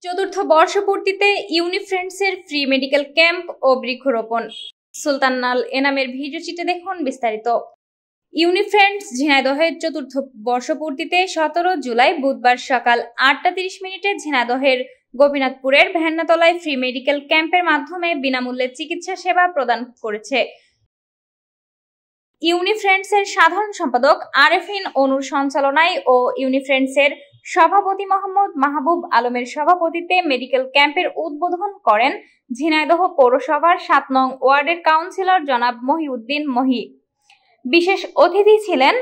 চতুর্থ বর্ষপূর্তিতে ইউনিফ্রেন্ডসের free medical camp ও বৃক্ষরোপণ। সুলতানাল এনামের ভিডিওচিত্রে দেখুন বিস্তারিত। ইউনিফ্রেন্ডস ঝিনাইদহের চতুর্থ বর্ষপূর্তিতে 17 জুলাই বুধবার সকাল 8টা 30 মিনিটে ঝিনাইদহের গোপীনাথপুরের ভ্যান্নাতলায় ফ্রি মেডিকেল ক্যাম্পের মাধ্যমে বিনামূল্যে চিকিৎসা সেবা প্রদান করেছে। ইউনিফ্রেন্ডসের সাধারণ সম্পাদক আরেফিন অনুর সঞ্চালনায় ও ইউনিফ্রেন্ডসের সভাপতি মোহাম্মদ মাহবুব আলমের সভাপতিত্বে মেডিকেল ক্যাম্পের উদ্বোধন করেন ঝিনাইদহ পৌরসভার 7 নং ওয়ার্ডের কাউন্সিলর জনাব মহিউদ্দিন মহি। বিশেষ অতিথি ছিলেন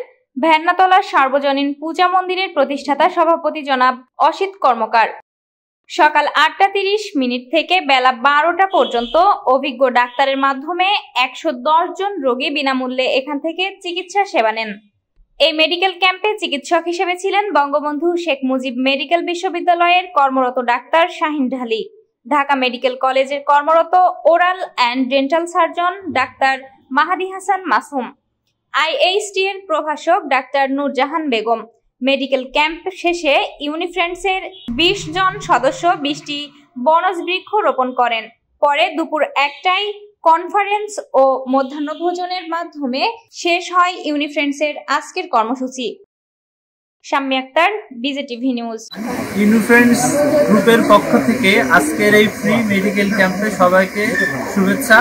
ভ্যান্নাতলা সার্বজনীন পূজা মন্দিরের প্রতিষ্ঠাতা সভাপতি জনাব অসিত কর্মকার। সকাল 8টা 30 মিনিট থেকে বেলা 12টা পর্যন্ত অভিজ্ঞ ডাক্তারের মাধ্যমে 110 জন রোগী বিনামূল্যে এখান থেকে চিকিৎসা সেবা নেন। এই মেডিকেল ক্যাম্পে চিকিৎসক হিসেবে ছিলেন বঙ্গবন্ধু শেখ মুজিব মেডিকেল বিশ্ববিদ্যালয়ের কর্মরত ডাক্তার শাহিন ঢালি, ঢাকা মেডিকেল কলেজের কর্মরত ওরাল অ্যান্ড ডেন্টাল সার্জন ডাক্তার মাহাদি হাসান মাসুম, আইএইচটি এর প্রভাষক ডাক্তার নূরজাহান বেগম। মেডিকেল ক্যাম্প শেষে ইউনিফ্রেন্ডসের 20 জন সদস্য 20টি বনজ বৃক্ষ রোপণ করেন। পরে দুপুর 1টায় কনফারেন্স ও মধ্যাহ্নভোজনের মাধ্যমে শেষ হয় ইউনিফ্রেন্ডসের আজকের কর্মসূচি। Shammi Akter, BJTV news. Unifriends গ্রুপের পক্ষ থেকে আজকের এই ফ্রি মেডিকেল ক্যাম্পে সবাইকে শুভেচ্ছা।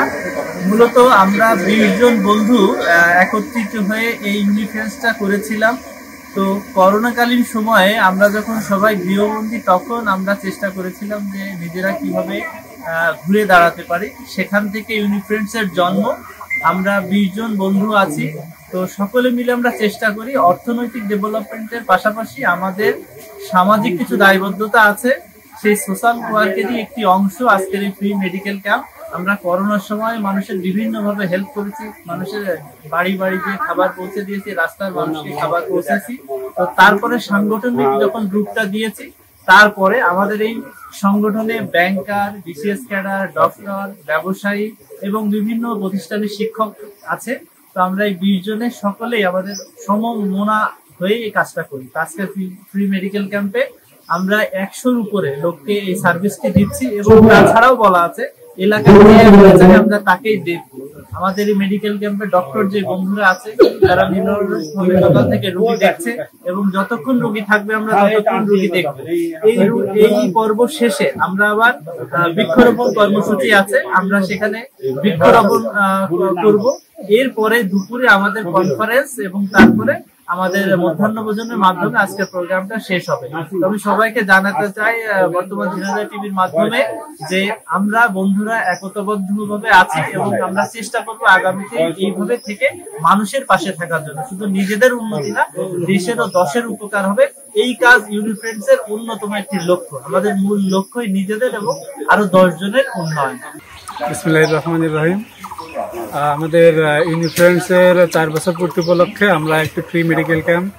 মূলত আমরা 20 জন বন্ধু একত্রিত হয়ে এই ইউনিফ্রেন্ডসটা করেছিলাম। তো করোনাকালীন সময়ে আমরা যখন সবাই গৃহবন্দী, তখন আমরা চেষ্টা করেছিলাম যে নিজেরা কিভাবে ঘুরে দাঁড়াতে পারি। সেখান থেকে ইউনিফ্রেন্ডসের জন্ম। আমরা 20 জন বন্ধু আছি। তো সকলে মিলে আমরা চেষ্টা করি অর্থনৈতিক ডেভেলপমেন্টের পাশাপাশি আমাদের সামাজিক কিছু দায়বদ্ধতা আছে, সেই সোশ্যাল ওয়ার্কেরই একটি অংশ আজকের এই ফ্রি মেডিকেল ক্যাম্প। আমরা করোনার সময় মানুষের বিভিন্নভাবে হেল্প করেছি, মানুষের বাড়ি বাড়ি গিয়ে খাবার পৌঁছে দিয়েছি, রাস্তার মানুষকে খাবার পৌঁছেছি। তো তারপরে সাংগঠনিক যখন গ্রুপটা দিয়েছি, তারপরে আমাদের এই সংগঠনে ব্যাংকার, বিসিএস ক্যাডার, ডক্টর, ব্যবসায়ী এবং বিভিন্ন প্রতিষ্ঠানের শিক্ষক আছে। তো আমরা এই 20 জনের সকলেই আমাদের সমমনা হয়ে এই কাজটা করি। আজকে ফ্রি মেডিকেল ক্যাম্পে আমরা 100-র উপরে লোককে এই সার্ভিসটি দিচ্ছি এবং তাছাড়াও বলা আছে এলাকায় আমরা তাকেই দেব। আমাদের এই মেডিকেল ক্যাম্পে ডক্টর যে বন্ধুরা আছে তারা সকাল থেকে রোগী দেখছে এবং যতক্ষণ রোগী থাকবে আমরা ততক্ষণ রোগী দেখবো। এই পর্ব শেষে আমরা আবার বৃক্ষরোপণ কর্মসূচি আছে, আমরা সেখানে বৃক্ষরোপণ করব। এরপরে দুপুরে আমাদের কনফারেন্স এবং তারপরে আমাদের মধ্যাহ্নভোজনের মাধ্যমে আজকের প্রোগ্রামটা শেষ হবে। আমি সবাইকে জানাতে চাই বর্তমান ঝিনাইদহ টিভির মাধ্যমে যে আমরা বন্ধুরা একতাবদ্ধভাবে আছি এবং আমরা চেষ্টা করবো আগামীতে এইভাবে থেকে মানুষের পাশে থাকার জন্য। শুধু নিজেদের উন্নতি না, দেশের ও দশের উপকার হবে। এই কাজ ইউনিফ্রেন্ডস এর অন্যতম একটি লক্ষ্য। আমাদের মূল লক্ষ্যই নিজেদের এবং আরো 10 জনের উন্নয়ন। বিসমিল্লাহির রহমানির রহিম। আমাদের ইউনিফ্রেন্ডসের 4 বছর পূর্তি উপলক্ষে আমরা একটি ফ্রি মেডিকেল ক্যাম্প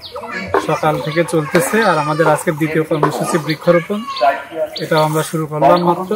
সকাল থেকে চলতেছে, আর আমাদের আজকের দ্বিতীয় কর্মসূচি বৃক্ষরোপণ। এটা আমরা শুরু করলাম মাত্র।